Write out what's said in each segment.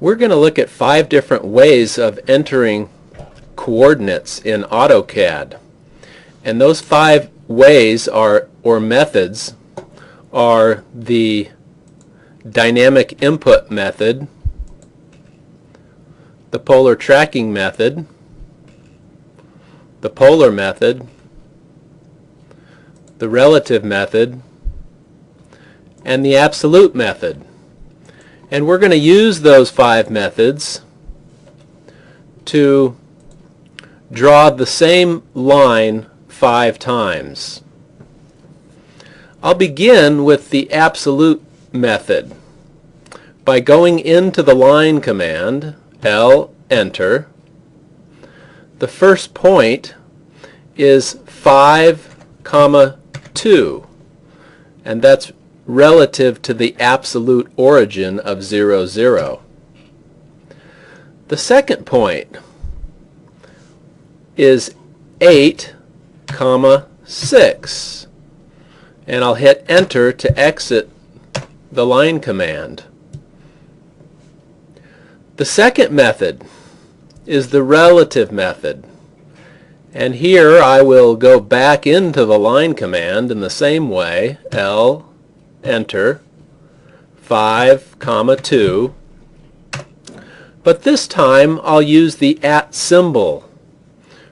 We're going to look at 5 different ways of entering coordinates in AutoCAD. And those 5 ways or methods are the dynamic input method, the polar tracking method, the polar method, the relative method, and the absolute method. And we're going to use those 5 methods to draw the same line 5 times. I'll begin with the absolute method by going into the line command, L, enter. The first point is 5, 2, and that's relative to the absolute origin of 0, 0. The second point is 8, 6, and I'll hit enter to exit the line command. The second method is the relative method, and here I will go back into the line command in the same way, L, enter, 5, 2, but this time I'll use the @ symbol,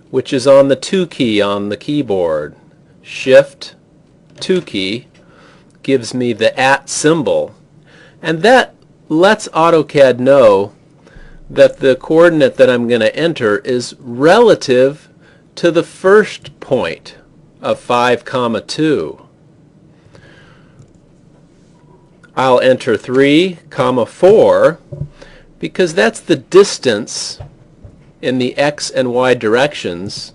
which is on the 2 key on the keyboard. Shift 2 key gives me the @ symbol, and that lets AutoCAD know that the coordinate that I'm going to enter is relative to the first point of 5, 2. I'll enter 3, 4 because that's the distance in the x and y directions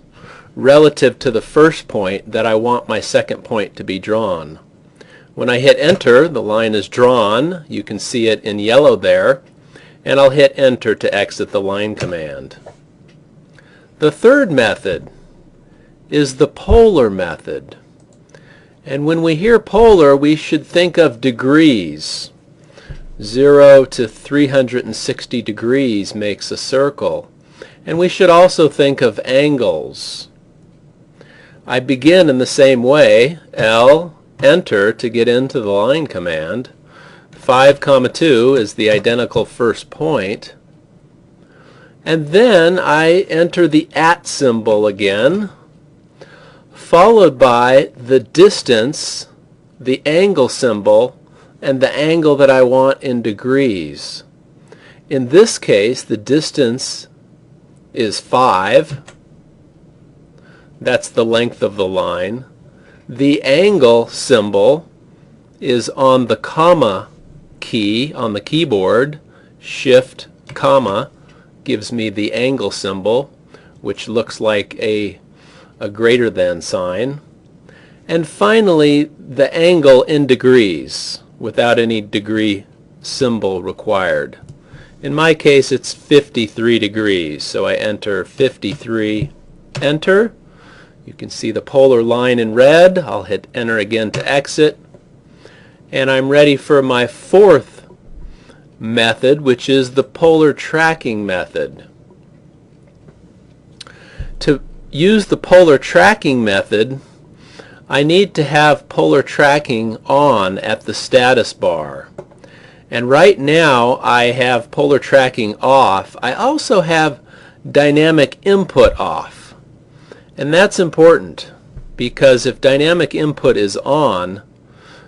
relative to the first point that I want my second point to be drawn. When I hit enter, the line is drawn. You can see it in yellow there, and I'll hit enter to exit the line command. The third method is the polar method. And when we hear polar, we should think of degrees. 0 to 360 degrees makes a circle. And we should also think of angles. I begin in the same way, L, enter to get into the line command. 5, 2 is the identical first point. And then I enter the @ symbol again, followed by the distance, the angle symbol, and the angle that I want in degrees. In this case, the distance is 5. That's the length of the line. The angle symbol is on the comma key on the keyboard. Shift, comma, gives me the angle symbol, which looks like a greater than sign. And finally, the angle in degrees, without any degree symbol required. In my case, it's 53 degrees, so I enter 53, enter. You can see the polar line in red. I'll hit enter again to exit. And I'm ready for my fourth method, which is the polar tracking method. To use the polar tracking method, I need to have polar tracking on at the status bar. And right now I have polar tracking off. I also have dynamic input off. And that's important because if dynamic input is on,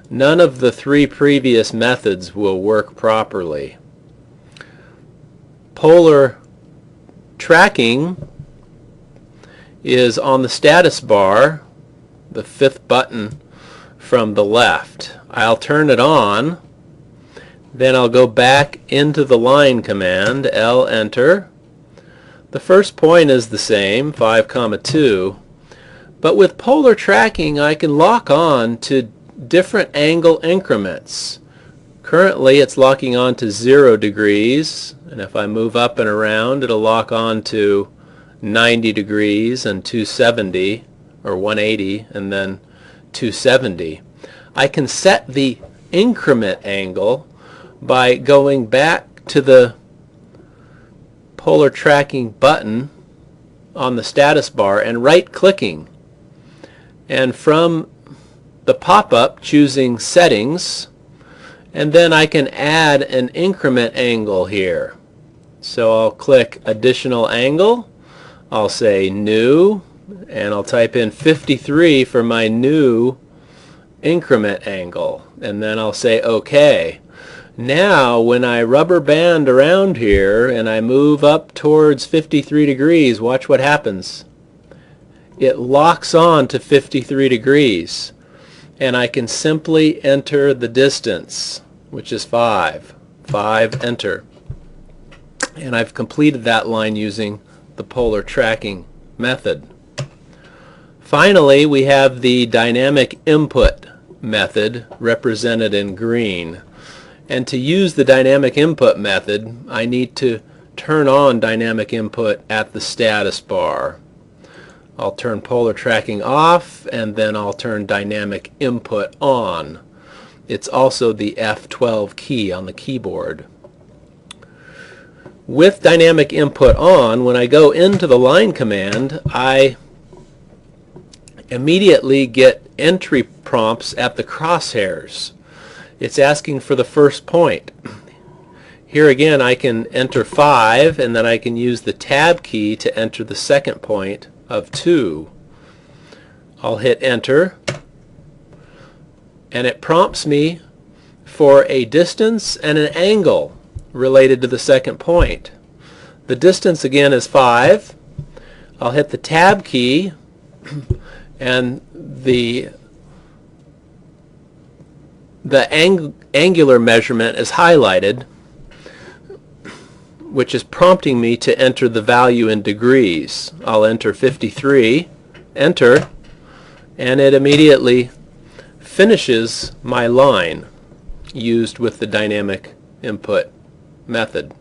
none of the 3 previous methods will work properly. Polar tracking is on the status bar, the 5th button from the left. I'll turn it on, then I'll go back into the line command, L, enter. The first point is the same, 5, 2, but with polar tracking I can lock on to different angle increments. Currently it's locking on to 0 degrees, and if I move up and around it'll lock on to 90 degrees and 270, or 180 and then 270. I can set the increment angle by going back to the polar tracking button on the status bar and right-clicking. And from the pop-up, choosing Settings, and then I can add an increment angle here. So I'll click Additional Angle, I'll say New, and I'll type in 53 for my new increment angle, and then I'll say OK. Now when I rubber band around here and I move up towards 53 degrees, watch what happens. It locks on to 53 degrees, and I can simply enter the distance, which is 5. 5, enter. And I've completed that line using the polar tracking method. Finally, we have the dynamic input method represented in green. And to use the dynamic input method, I need to turn on dynamic input at the status bar. I'll turn polar tracking off, and then I'll turn dynamic input on. It's also the F12 key on the keyboard. With dynamic input on, when I go into the line command, I immediately get entry prompts at the crosshairs. It's asking for the first point. Here again I can enter 5, and then I can use the tab key to enter the second point of 2. I'll hit enter, and it prompts me for a distance and an angle related to the second point. The distance again is 5. I'll hit the tab key, and the angular measurement is highlighted, which is prompting me to enter the value in degrees. I'll enter 53, enter, and it immediately finishes my line used with the dynamic input method.